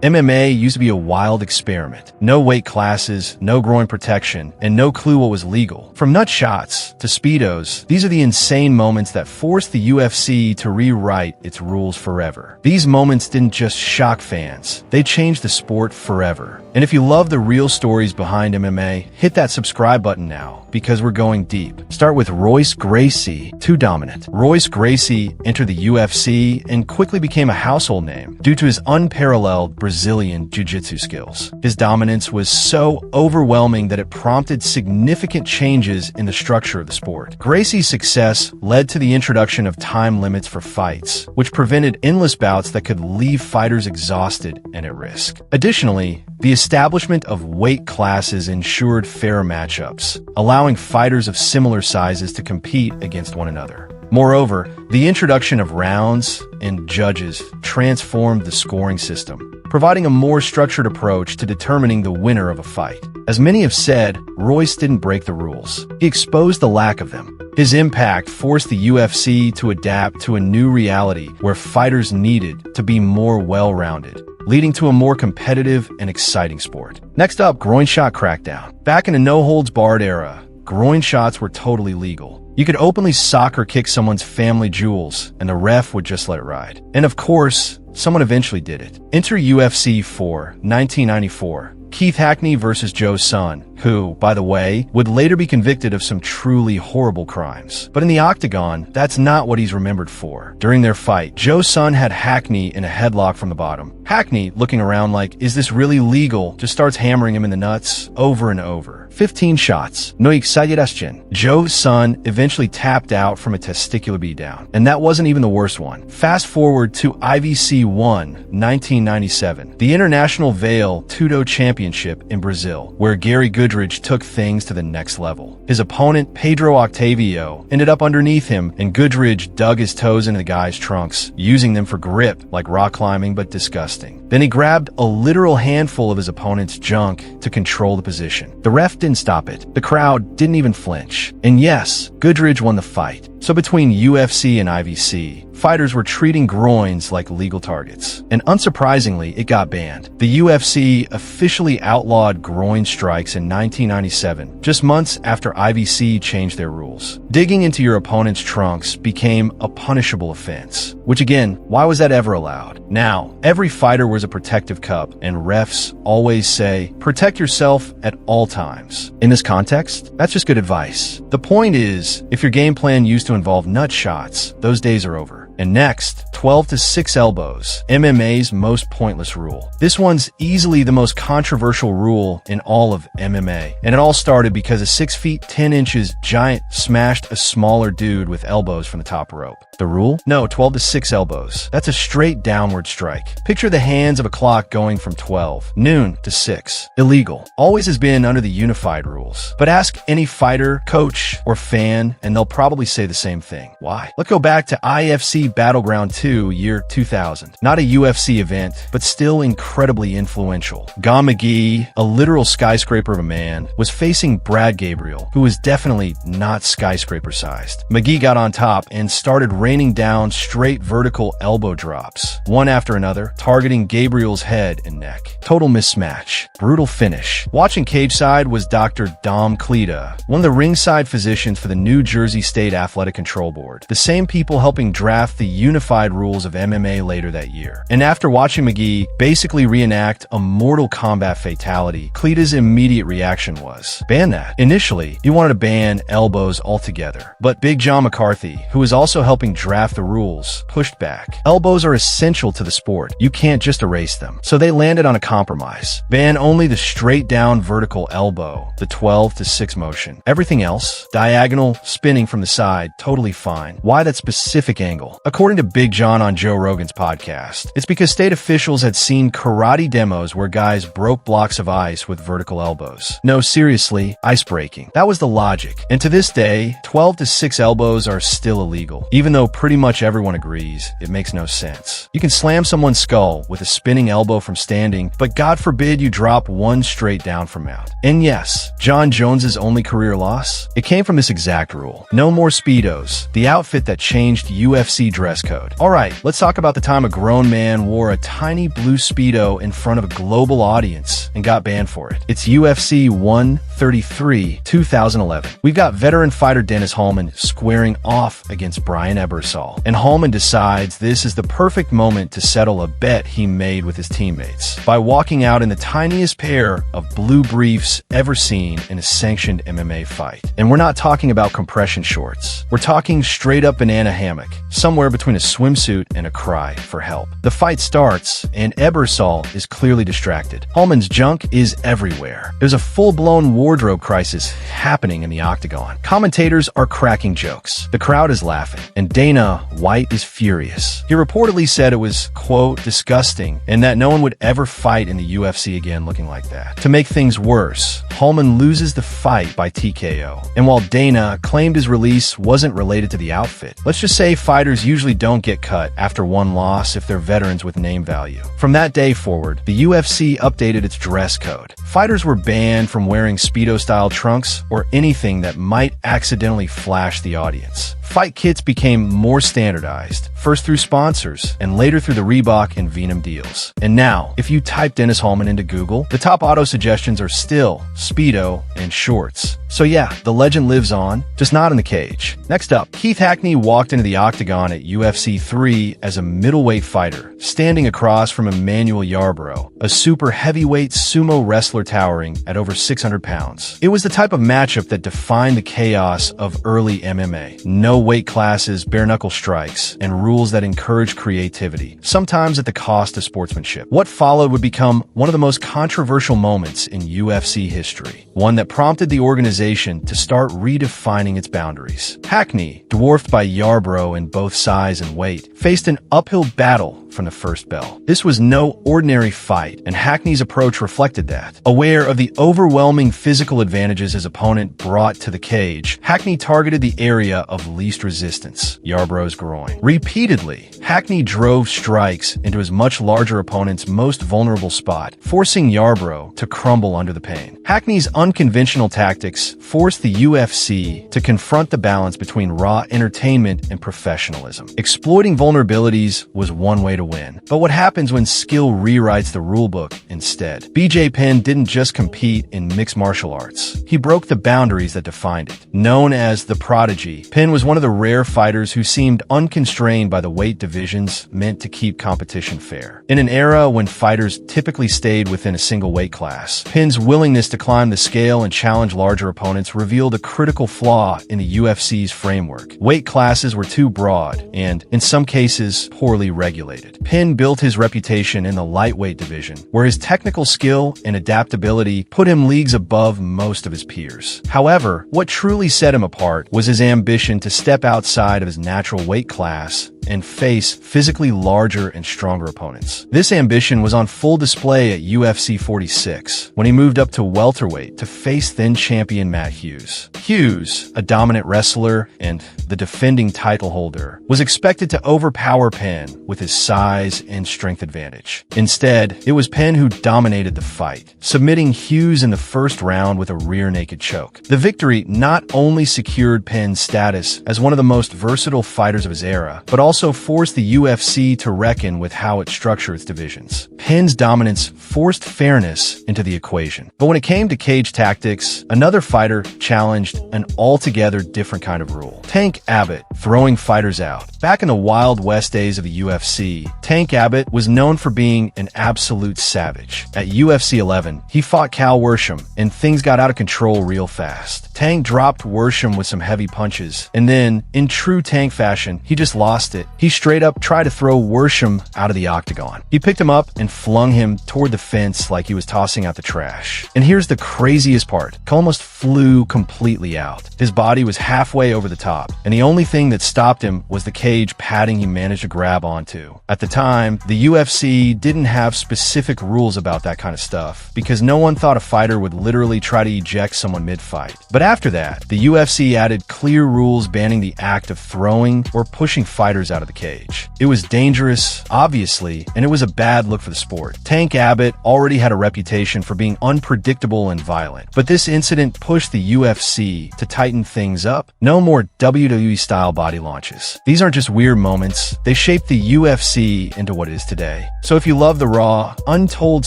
MMA used to be a wild experiment. No weight classes, no groin protection, and no clue what was legal. From nut shots to Speedos, these are the insane moments that forced the UFC to rewrite its rules forever. These moments didn't just shock fans, they changed the sport forever. And if you love the real stories behind MMA, hit that subscribe button now, because we're going deep. Start with Royce Gracie, too dominant. Royce Gracie entered the UFC and quickly became a household name due to his unparalleled Brazilian jiu-jitsu skills. His dominance was so overwhelming that it prompted significant changes in the structure of the sport. Gracie's success led to the introduction of time limits for fights, which prevented endless bouts that could leave fighters exhausted and at risk. Additionally, the establishment of weight classes ensured fair matchups, allowing fighters of similar sizes to compete against one another. Moreover, the introduction of rounds and judges transformed the scoring system, providing a more structured approach to determining the winner of a fight. As many have said, Royce didn't break the rules. He exposed the lack of them. His impact forced the UFC to adapt to a new reality where fighters needed to be more well-rounded, leading to a more competitive and exciting sport. Next up, groin shot crackdown. Back in the no-holds-barred era, groin shots were totally legal. You could openly sock or kick someone's family jewels, and the ref would just let it ride. And of course, someone eventually did it. Enter UFC 4, 1994. Keith Hackney versus Joe's son, who, by the way, would later be convicted of some truly horrible crimes. But in the octagon, that's not what he's remembered for. During their fight, Joe's son had Hackney in a headlock from the bottom. Hackney, looking around like, is this really legal, just starts hammering him in the nuts over and over. 15 shots. No exageración. Joe's son eventually tapped out from a testicular beatdown. And that wasn't even the worst one. Fast forward to IVC 1, 1997. The International Vale Tudo Championship in Brazil, where Gary Goodridge took things to the next level. His opponent, Pedro Octavio, ended up underneath him, and Goodridge dug his toes into the guy's trunks, using them for grip, like rock climbing, but disgusting. Then he grabbed a literal handful of his opponent's junk to control the position. The ref didn't stop it. The crowd didn't even flinch. And yes, Goodridge won the fight. So between UFC and IVC, fighters were treating groins like legal targets. And unsurprisingly, it got banned. The UFC officially outlawed groin strikes in 1997, just months after IVC changed their rules. Digging into your opponent's trunks became a punishable offense. Which again, why was that ever allowed? Now, every fighter wears a protective cup, and refs always say, protect yourself at all times. In this context, that's just good advice. The point is, if your game plan used to involve nut shots, those days are over. And next, 12 to 6 elbows, MMA's most pointless rule. This one's easily the most controversial rule in all of MMA. And it all started because a 6 feet 10 inches giant smashed a smaller dude with elbows from the top rope. The rule? No, 12 to 6 elbows. That's a straight downward strike. Picture the hands of a clock going from 12, noon to 6. Illegal. Always has been under the unified rules. But ask any fighter, coach, or fan, and they'll probably say the same thing. Why? Let's go back to IFC Battleground 2, year 2000. Not a UFC event, but still incredibly influential. Gone McGee, a literal skyscraper of a man, was facing Brad Gabriel, who was definitely not skyscraper-sized. McGee got on top and started raining down straight vertical elbow drops, one after another, targeting Gabriel's head and neck. Total mismatch. Brutal finish. Watching cageside was Dr. Dom Kleda, one of the ringside physicians for the New Jersey State Athletic Control Board, the same people helping draft the unified rules of MMA later that year. And after watching McGee basically reenact a Mortal Kombat fatality, Kleda's immediate reaction was, ban that. Initially, he wanted to ban elbows altogether, but Big John McCarthy, who was also helping draft the rules, pushed back. Elbows are essential to the sport. You can't just erase them. So they landed on a compromise. Ban only the straight down vertical elbow, the 12 to 6 motion. Everything else, diagonal, spinning from the side, totally fine. Why that specific angle? According to Big John on Joe Rogan's podcast, it's because state officials had seen karate demos where guys broke blocks of ice with vertical elbows. No, seriously, ice breaking. That was the logic. And to this day, 12 to 6 elbows are still illegal. Even though pretty much everyone agrees, it makes no sense. You can slam someone's skull with a spinning elbow from standing, but God forbid you drop one straight down from mount. And yes, John Jones's only career loss? It came from this exact rule. No more Speedos, the outfit that changed UFC dress code. Alright, let's talk about the time a grown man wore a tiny blue Speedo in front of a global audience and got banned for it. It's UFC 133, 2011. We've got veteran fighter Dennis Hallman squaring off against Brian Ebersol, and Hallman decides this is the perfect moment to settle a bet he made with his teammates by walking out in the tiniest pair of blue briefs ever seen in a sanctioned MMA fight. And we're not talking about compression shorts. We're talking straight up banana hammock, somewhere between a swimsuit and a cry for help. The fight starts, and Ebersol is clearly distracted. Hallman's junk is everywhere. There's a full-blown wardrobe crisis happening in the octagon. Commentators are cracking jokes. The crowd is laughing, and Dana White is furious. He reportedly said it was, quote, disgusting, and that no one would ever fight in the UFC again looking like that. To make things worse, Hallman loses the fight by TKO. And while Dana claimed his release wasn't related to the outfit, let's just say fighters usually don't get cut after one loss if they're veterans with name value. From that day forward, the UFC updated its dress code. Fighters were banned from wearing Speedo-style trunks or anything that might accidentally flash the audience. Fight kits became more standardized, first through sponsors, and later through the Reebok and Venom deals. And now, if you type Dennis Hallman into Google, the top auto suggestions are still Speedo and shorts. So yeah, the legend lives on, just not in the cage. Next up, Keith Hackney walked into the octagon at UFC 3 as a middleweight fighter, standing across from Emmanuel Yarbrough, a super heavyweight sumo wrestler towering at over 600 pounds. It was the type of matchup that defined the chaos of early MMA. No weight classes, bare-knuckle strikes, and rules that encourage creativity, sometimes at the cost of sportsmanship. What followed would become one of the most controversial moments in UFC history, one that prompted the organization to start redefining its boundaries. Hackney, dwarfed by Yarbrough in both size and weight, faced an uphill battle from the first bell. This was no ordinary fight, and Hackney's approach reflected that. Aware of the overwhelming physical advantages his opponent brought to the cage, Hackney targeted the area of least resistance, Yarbrough's groin. Repeatedly, Hackney drove strikes into his much larger opponent's most vulnerable spot, forcing Yarbrough to crumble under the pain. Hackney's unconventional tactics forced the UFC to confront the balance between raw entertainment and professionalism. Exploiting vulnerabilities was one way to win. But what happens when skill rewrites the rulebook instead? BJ Penn didn't just compete in mixed martial arts. He broke the boundaries that defined it. Known as the Prodigy, Penn was one of the rare fighters who seemed unconstrained by the weight divisions meant to keep competition fair. In an era when fighters typically stayed within a single weight class, Penn's willingness to climb the scale and challenge larger opponents revealed a critical flaw in the UFC's framework. Weight classes were too broad and, in some cases, poorly regulated. Penn built his reputation in the lightweight division, where his technical skill and adaptability put him leagues above most of his peers. However, what truly set him apart was his ambition to step outside of his natural weight class and face physically larger and stronger opponents. This ambition was on full display at UFC 46, when he moved up to welterweight to face then champion Matt Hughes. Hughes, a dominant wrestler and the defending title holder, was expected to overpower Penn with his size and strength advantage. Instead, it was Penn who dominated the fight, submitting Hughes in the first round with a rear naked choke. The victory not only secured Penn's status as one of the most versatile fighters of his era, but also forced the UFC to reckon with how it structured its divisions. Penn's dominance forced fairness into the equation. But when it came to cage tactics, another fighter challenged an altogether different kind of rule. Tank Abbott, throwing fighters out. Back in the Wild West days of the UFC, Tank Abbott was known for being an absolute savage. At UFC 11, he fought Cal Worsham, and things got out of control real fast. Tank dropped Worsham with some heavy punches, and then, in true Tank fashion, he just lost it. He straight up tried to throw Worsham out of the octagon. He picked him up and flung him toward the fence like he was tossing out the trash. And here's the craziest part. He almost flew completely out. His body was halfway over the top, and the only thing that stopped him was the cage padding he managed to grab onto. At the time, the UFC didn't have specific rules about that kind of stuff, because no one thought a fighter would literally try to eject someone mid-fight. But after that, the UFC added clear rules banning the act of throwing or pushing fighters out of the cage. It was dangerous, obviously, and it was a bad look for the sport. Tank Abbott already had a reputation for being unpredictable and violent. But this incident pushed the UFC to tighten things up. No more WWE-style body launches. These aren't just weird moments. They shaped the UFC into what it is today. So if you love the raw, untold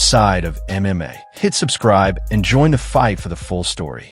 side of MMA, hit subscribe and join the fight for the full story.